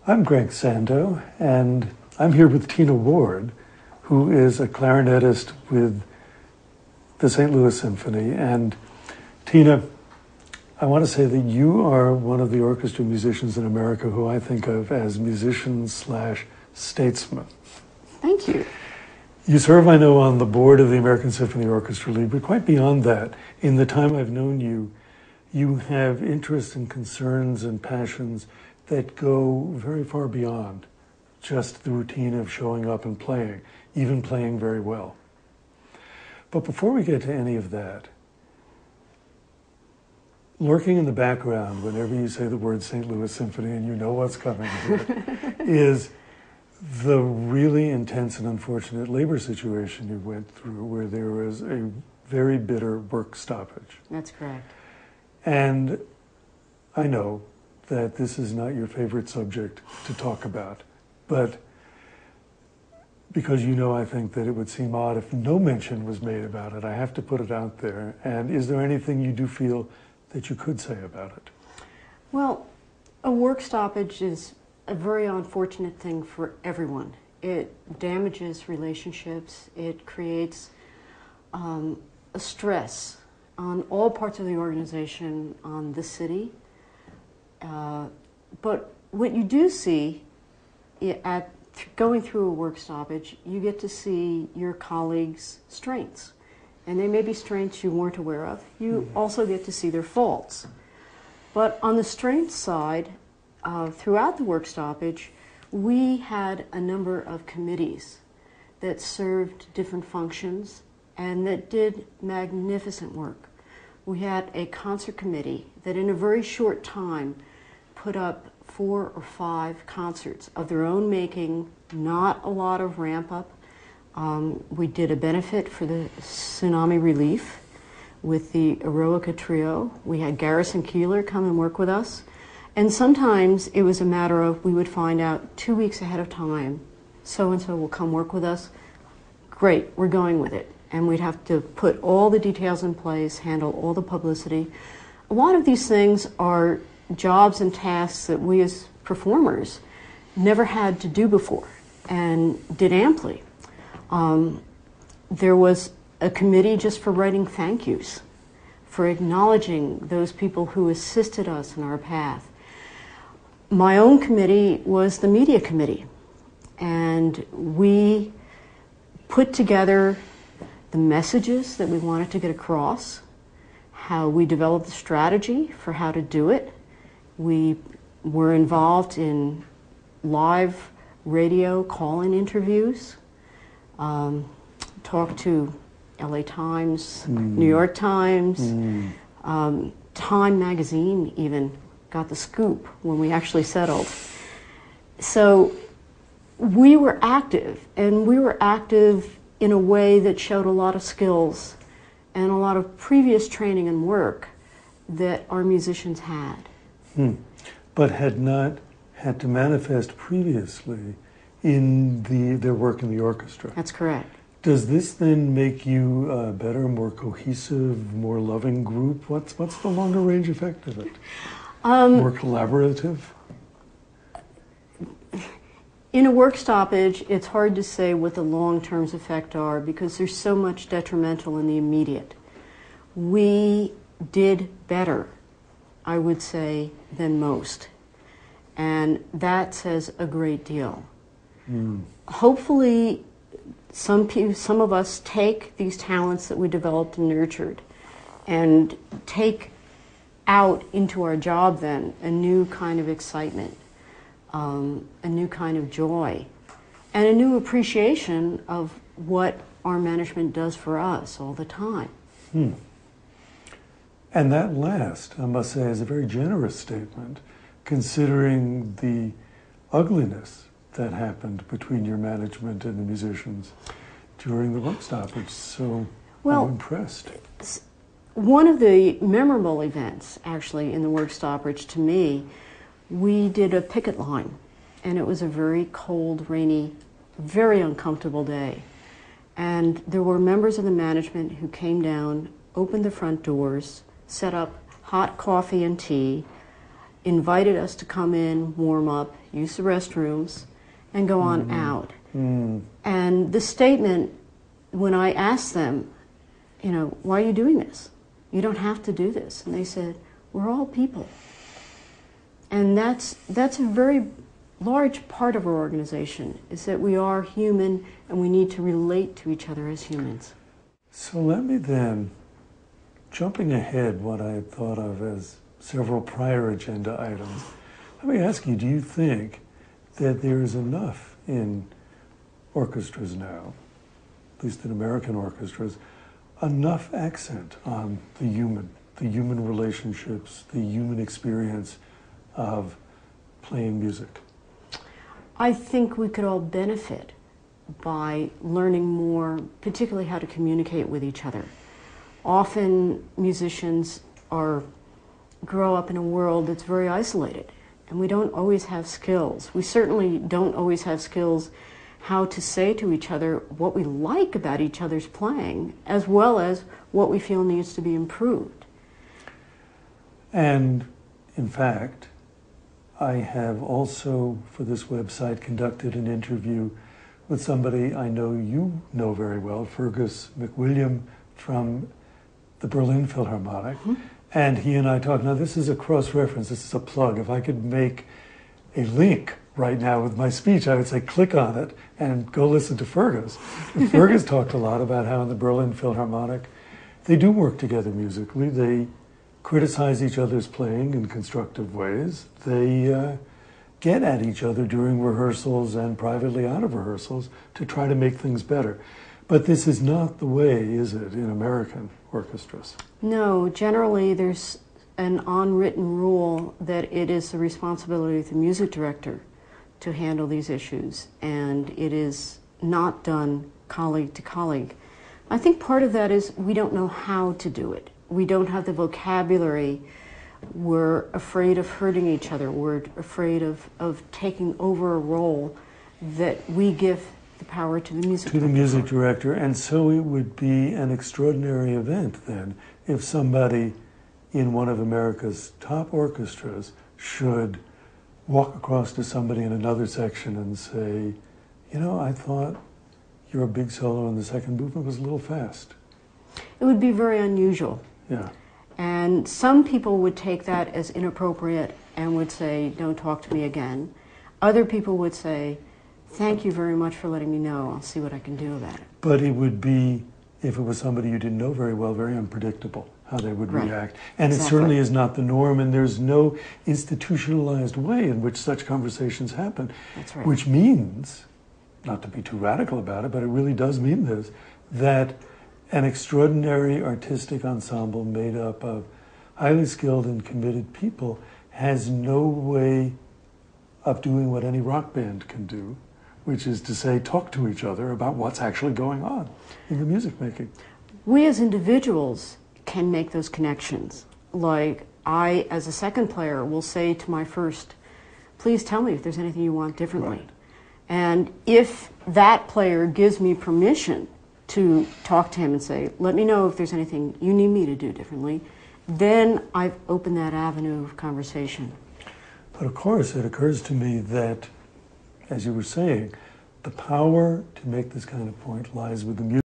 I'm Greg Sandow, and I'm here with Tina Ward, who is a clarinetist with the St. Louis Symphony. And Tina, I want to say that you are one of the orchestra musicians in America who I think of as musician/statesman. Thank you. You serve, I know, on the board of the American Symphony Orchestra League, but quite beyond that, in the time I've known you, you have interests and concerns and passions that go very far beyond just the routine of showing up and playing, even playing very well. But before we get to any of that, lurking in the background whenever you say the word St. Louis Symphony, and you know what's coming here, is the really intense and unfortunate labor situation you went through, where there was a very bitter work stoppage. That's correct. And I know that this is not your favorite subject to talk about, but because you know I think that it would seem odd if no mention was made about it, I have to put it out there. And is there anything you do feel that you could say about it? Well, a work stoppage is a very unfortunate thing for everyone. It damages relationships. It creates a stress on all parts of the organization, on the city. But what you do see at going through a work stoppage, you get to see your colleagues' strengths. And they may be strengths you weren't aware of. You also get to see their faults. But on the strengths side, throughout the work stoppage, we had a number of committees that served different functions and that did magnificent work. We had a concert committee that in a very short time put up 4 or 5 concerts of their own making, not a lot of ramp up. We did a benefit for the tsunami relief with the Eroica Trio. We had Garrison Keillor come and work with us. And sometimes it was a matter of, we would find out 2 weeks ahead of time, so-and-so will come work with us. Great, we're going with it. And we'd have to put all the details in place, handle all the publicity. A lot of these things are jobs and tasks that we as performers never had to do before and did amply. There was a committee just for writing thank yous, for acknowledging those people who assisted us in our path. My own committee was the media committee, and we put together the messages that we wanted to get across, how we developed the strategy for how to do it. We were involved in live radio call-in interviews, talked to LA Times, New York Times, Time magazine even got the scoop when we actually settled. So we were active, and we were active in a way that showed a lot of skills and a lot of previous training and work that our musicians had. But had not had to manifest previously in their work in the orchestra. That's correct. Does this then make you a better, more cohesive, more loving group? What's the longer range effect of it? More collaborative? In a work stoppage, it's hard to say what the long-term effects are because there's so much detrimental in the immediate. We did better, I would say, than most. And that says a great deal. Hopefully, some of us take these talents that we developed and nurtured and take out into our job then a new kind of excitement, a new kind of joy, and a new appreciation of what our management does for us all the time. And that last, I must say, is a very generous statement, considering the ugliness that happened between your management and the musicians during the work stoppage. So I'm impressed. One of the memorable events, actually, in the work stoppage to me, we did a picket line, and it was a very cold, rainy, very uncomfortable day. And there were members of the management who came down, opened the front doors, set up hot coffee and tea, invited us to come in, warm up, use the restrooms, and go on out. And the statement, when I asked them, you know, why are you doing this? You don't have to do this. And they said, we're all people. And that's a very large part of our organization, is that we are human and we need to relate to each other as humans. So let me then, jumping ahead what I had thought of as several prior agenda items, let me ask you, do you think that there is enough in orchestras now, at least in American orchestras, enough accent on the human relationships, the human experience of playing music? I think we could all benefit by learning more, particularly how to communicate with each other. Often musicians grow up in a world that's very isolated, and we don't always have skills. We certainly don't always have skills how to say to each other what we like about each other's playing, as well as what we feel needs to be improved. And in fact, I have also, for this website, conducted an interview with somebody I know you know very well, Fergus McWilliam from the Berlin Philharmonic. And he and I talked. Now this is a cross-reference, this is a plug. If I could make a link right now with my speech, I would say click on it and go listen to Fergus. And Fergus talked a lot about how in the Berlin Philharmonic they do work together musically. They criticize each other's playing in constructive ways. They get at each other during rehearsals and privately out of rehearsals to try to make things better. But this is not the way, is it, in American orchestras? No, generally there's an unwritten rule that it is the responsibility of the music director to handle these issues, and it is not done colleague to colleague. I think part of that is we don't know how to do it. We don't have the vocabulary. We're afraid of hurting each other. We're afraid of taking over a role that we give the power to the music director. To the music director, and so it would be an extraordinary event then if somebody in one of America's top orchestras should walk across to somebody in another section and say, you know, I thought your big solo in the second movement was a little fast. It would be very unusual. Yeah. And some people would take that as inappropriate and would say, don't talk to me again. Other people would say, thank you very much for letting me know. I'll see what I can do about it. But it would be, if it was somebody you didn't know very well, very unpredictable how they would react. And It certainly is not the norm, and there's no institutionalized way in which such conversations happen. That's right. Which means, not to be too radical about it, but it really does mean this, that an extraordinary artistic ensemble made up of highly skilled and committed people has no way of doing what any rock band can do, which is to say, talk to each other about what's actually going on in the music making. We as individuals can make those connections. Like, I, as a second player, will say to my first, please tell me if there's anything you want differently. Right. And if that player gives me permission to talk to him and say, let me know if there's anything you need me to do differently, then I've opened that avenue of conversation. But of course, it occurs to me that, as you were saying, the power to make this kind of point lies with the music.